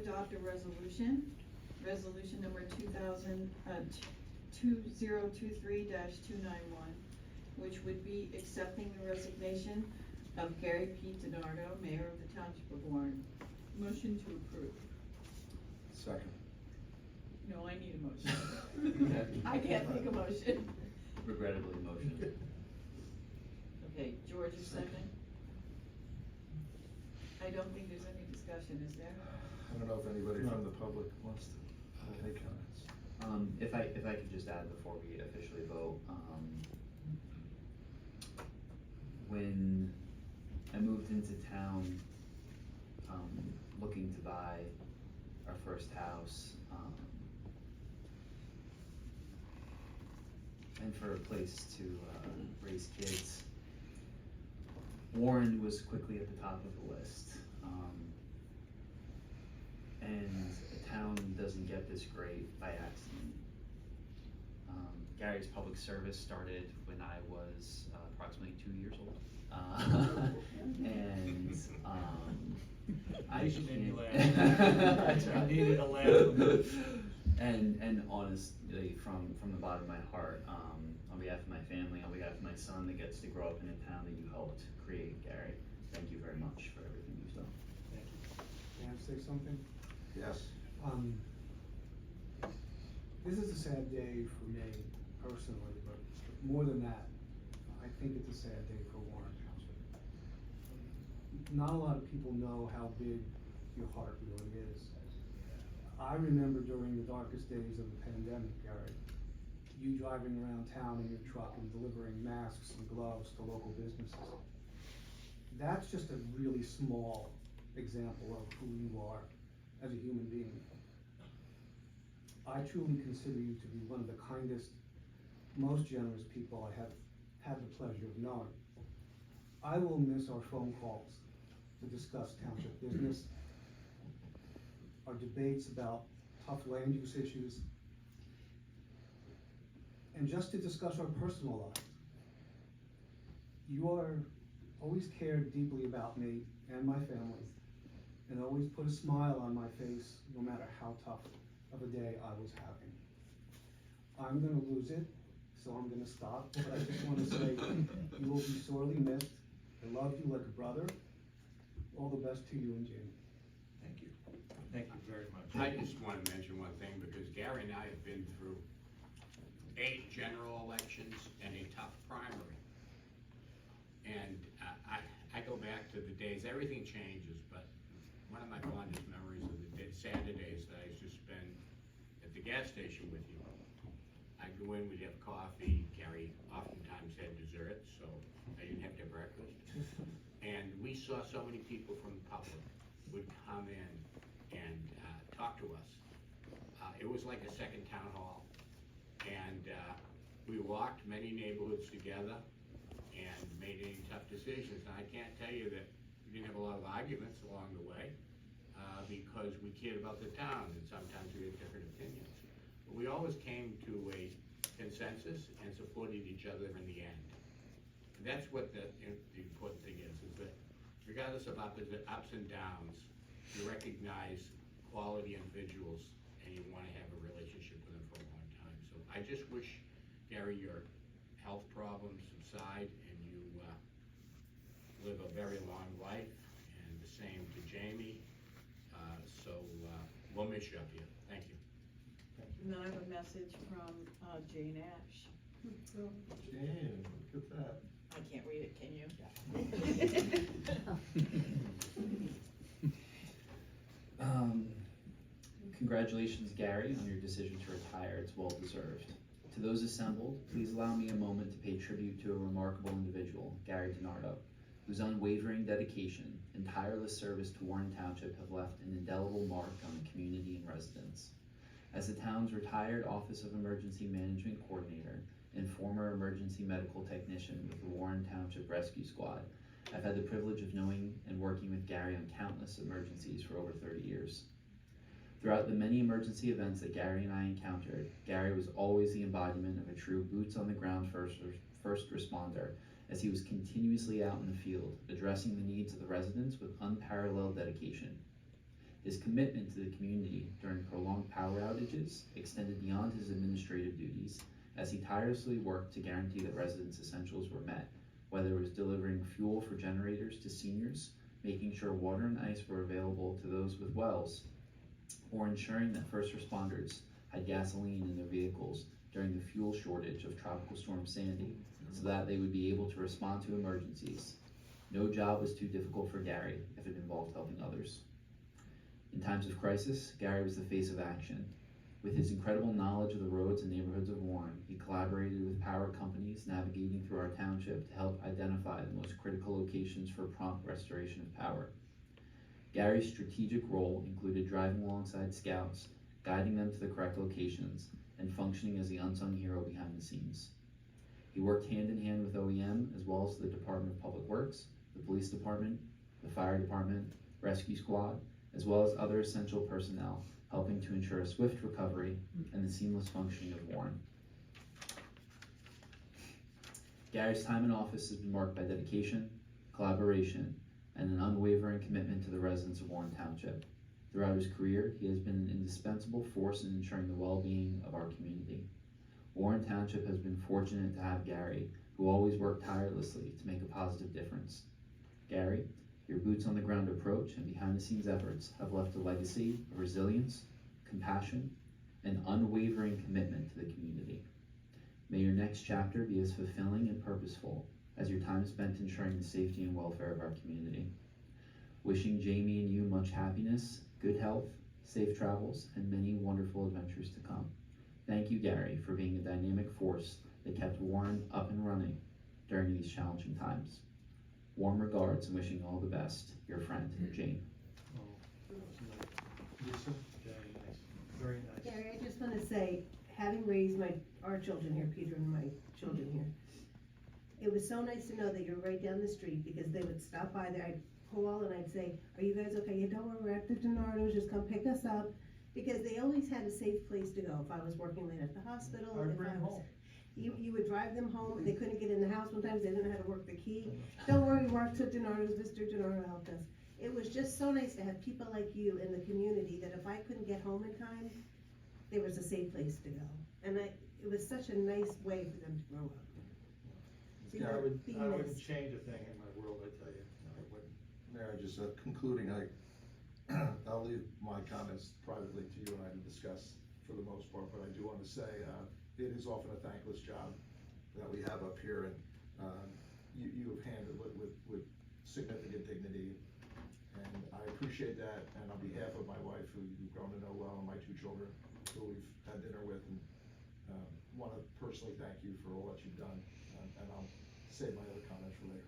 adopt a resolution, resolution number 2023-291, which would be accepting the resignation of Gary P. DiNardo, Mayor of the Township of Warren. Motion to approve. Second. No, I need a motion. I can't make a motion. Regrettably, motion. Okay, George is second. I don't think there's any discussion, is there? I don't know if anybody from the public wants to make any comments. If I could just add before we officially vote, when I moved into town, looking to buy our first house, and for a place to raise kids, Warren was quickly at the top of the list. And a town doesn't get this great by accident. Gary's public service started when I was approximately 2 years old. And I She made me laugh. That's I right. needed a laugh. And honestly, from the bottom of my heart, on behalf of my family, on behalf of my son that gets to grow up in a town that you helped create, Gary, thank you very much for everything you've done. Thank you. Can I say something? Yes. This is a sad day for me personally, but more than that, I think it's a sad day for Warren Township. Not a lot of people know how big your heart really is. I remember during the darkest days of the pandemic, Gary, you driving around town in your truck and delivering masks and gloves to local businesses. That's just a really small example of who you are as a human being. I truly consider you to be one of the kindest, most generous people I have had the pleasure of knowing. I will miss our phone calls to discuss township business, our debates about tough land use issues, and just to discuss our personal lives. You are always cared deeply about me and my family, and always put a smile on my face no matter how tough of a day I was having. I'm gonna lose it, so I'm gonna stop, but I just wanna say, you will be sorely missed. I love you like a brother. All the best to you and Jamie. Thank you. Thank you very much. I just want to mention one thing, because Gary and I have been through 8 general elections and a tough primary. And I go back to the days, everything changes, but one of my fondest memories of the Saturdays that I used to spend at the gas station with you. I'd go in, we'd have coffee, Gary oftentimes had dessert, so I didn't have to have breakfast. And we saw so many people from the public would come in and talk to us. It was like a second town hall. And we walked many neighborhoods together and made any tough decisions. And I can't tell you that we didn't have a lot of arguments along the way, because we cared about the town, and sometimes we had different opinions. But we always came to a consensus and supported each other in the end. And that's what the important thing is that regardless of ups and downs, you recognize quality individuals and you want to have a relationship with them for a long time. So I just wish, Gary, your health problems subside and you live a very long life, and the same to Jamie. We'll miss you up here. Thank you. And then I have a message from Jane Ash. Jane, look at that. I can't read it, can you? Congratulations, Gary, on your decision to retire. It's well deserved. To those assembled, please allow me a moment to pay tribute to a remarkable individual, Gary DiNardo, whose unwavering dedication and tireless service to Warren Township have left an indelible mark on the community and residents. As the town's retired Office of Emergency Management Coordinator and former emergency medical technician with the Warren Township Rescue Squad, I've had the privilege of knowing and working with Gary on countless emergencies for over 30 years. Throughout the many emergency events that Gary and I encountered, Gary was always the embodiment of a true boots-on-the-ground first responder, as he was continuously out in the field, addressing the needs of the residents with unparalleled dedication. His commitment to the community during prolonged power outages extended beyond his administrative duties, as he tirelessly worked to guarantee that residents' essentials were met, whether it was delivering fuel for generators to seniors, making sure water and ice were available to those with wells, or ensuring that first responders had gasoline in their vehicles during the fuel shortage of Tropical Storm Sandy, so that they would be able to respond to emergencies. No job was too difficult for Gary if it involved helping others. In times of crisis, Gary was the face of action. With his incredible knowledge of the roads and neighborhoods of Warren, he collaborated with power companies navigating through our township to help identify the most critical locations for prompt restoration of power. Gary's strategic role included driving alongside scouts, guiding them to the correct locations, and functioning as the unsung hero behind the scenes. He worked hand in hand with OEM, as well as the Department of Public Works, the Police Department, the Fire Department, Rescue Squad, as well as other essential personnel, helping to ensure a swift recovery and the seamless functioning of Warren. Gary's time in office has been marked by dedication, collaboration, and an unwavering commitment to the residents of Warren Township. Throughout his career, he has been an indispensable force in ensuring the well-being of our community. Warren Township has been fortunate to have Gary, who always worked tirelessly to make a positive difference. Gary, your boots-on-the-ground approach and behind-the-scenes efforts have left a legacy of resilience, compassion, and unwavering commitment to the community. May your next chapter be as fulfilling and purposeful as your time spent ensuring the safety and welfare of our community. Wishing Jamie and you much happiness, good health, safe travels, and many wonderful adventures to come. Thank you, Gary, for being a dynamic force that kept Warren up and running during these challenging times. Warm regards and wishing you all the best, your friend, Jane. Lisa? Very nice, very nice. Gary, I just wanna say, having raised our children here, Peter and my children here, it was so nice to know that you're right down the street, because they would stop by there, I'd call and I'd say, are you guys okay? Yeah, don't worry, we're at the DiNardo's, just come pick us up, because they always had a safe place to go. If I was working late at the hospital, I'd if bring I them was, home. you would drive them home, they couldn't get in the house, sometimes they didn't know how to work the key. Don't worry, Mark took DiNardo's, Mr. DiNardo helped us. It was just so nice to have people like you in the community, that if I couldn't get home in time, there was a safe place to go. And it was such a nice way for them to grow up. So I you're would, being I wouldn't missed. change a thing in my world, I tell you, I wouldn't. Mayor, just concluding, I'll leave my comments privately to you and I to discuss for the most part, but I do want to say, it is often a thankless job that we have up here, and you have handled it with significant dignity, and I appreciate that, and on behalf of my wife, who you've grown to know well, and my two children, who we've had dinner with, and want to personally thank you for all that you've done, and I'll save my other comments for later.